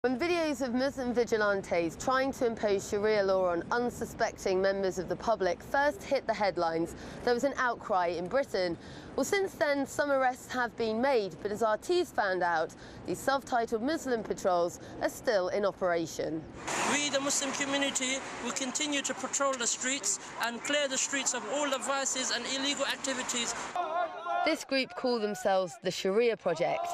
When videos of Muslim vigilantes trying to impose sharia law on unsuspecting members of the public first hit the headlines, there was an outcry in Britain. Well, since then, some arrests have been made, but as RT's found out, these self-titled Muslim patrols are still in operation. We, the Muslim community, will continue to patrol the streets and clear the streets of all the vices and illegal activities. This group call themselves the Sharia Project.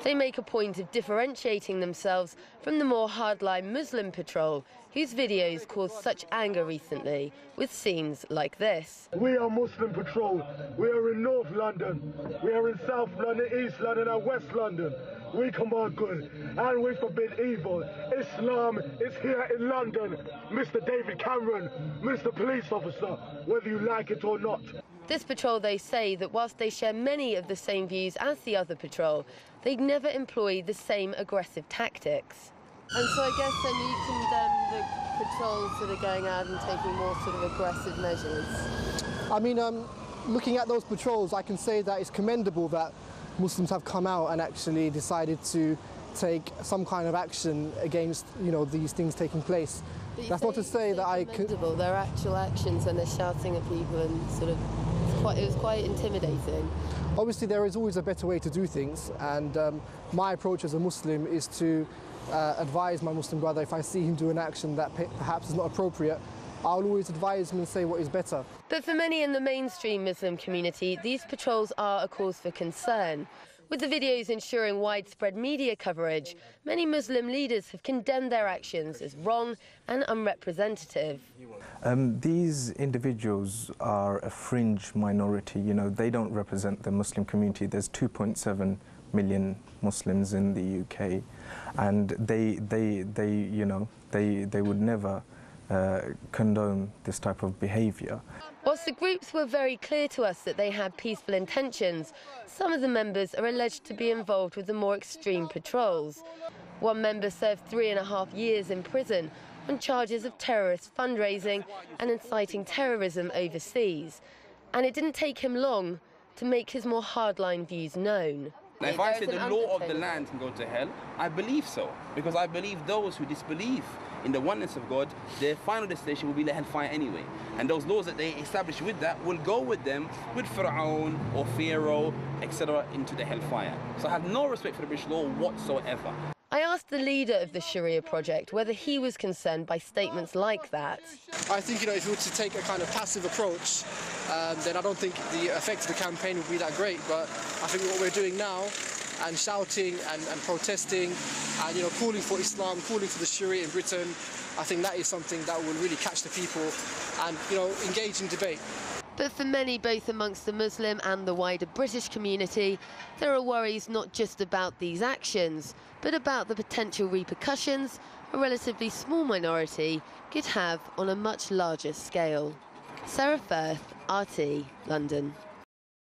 They make a point of differentiating themselves from the more hardline Muslim patrol, whose videos caused such anger recently, with scenes like this. We are Muslim Patrol. We are in North London. We are in South London, East London and West London. We command good and we forbid evil. Islam is here in London. Mr. David Cameron, Mr. Police Officer, whether you like it or not. This patrol, they say that whilst they share many of the same views as the other patrol, they never employ the same aggressive tactics. And so I guess then you condemn the patrols that are going out and taking more sort of aggressive measures. I mean, looking at those patrols, I can say that it's commendable that Muslims have come out and actually decided to take some kind of action against, these things taking place. That's not to say that I could. Their actual actions when they're shouting at people and sort of, it was quite intimidating. Obviously, there is always a better way to do things, and my approach as a Muslim is to advise my Muslim brother if I see him do an action that perhaps is not appropriate. I'll always advise him and say what is better. But for many in the mainstream Muslim community, these patrols are a cause for concern. With the videos ensuring widespread media coverage, many Muslim leaders have condemned their actions as wrong and unrepresentative. These individuals are a fringe minority. They don't represent the Muslim community. There's 2.7 million Muslims in the UK, and they would never condone this type of behaviour. Whilst the groups were very clear to us that they had peaceful intentions, some of the members are alleged to be involved with the more extreme patrols. One member served 3.5 years in prison on charges of terrorist fundraising and inciting terrorism overseas. And it didn't take him long to make his more hardline views known. Now, if I say the law of the land can go to hell, I believe so, because I believe those who disbelieve in the oneness of God, their final destination will be the hellfire anyway. And those laws that they establish with that will go with them, with Fir'aun or Pharaoh, etc., into the hellfire. So I have no respect for the British law whatsoever. I asked the leader of the Sharia Project whether he was concerned by statements like that. I think, if you were to take a kind of passive approach, then I don't think the effect of the campaign would be that great. But I think what we're doing now, and shouting and protesting and calling for Islam, calling for the Sharia in Britain, I think that is something that will really catch the people and engage in debate. But for many, both amongst the Muslim and the wider British community, there are worries not just about these actions, but about the potential repercussions a relatively small minority could have on a much larger scale. Sarah Firth, RT, London.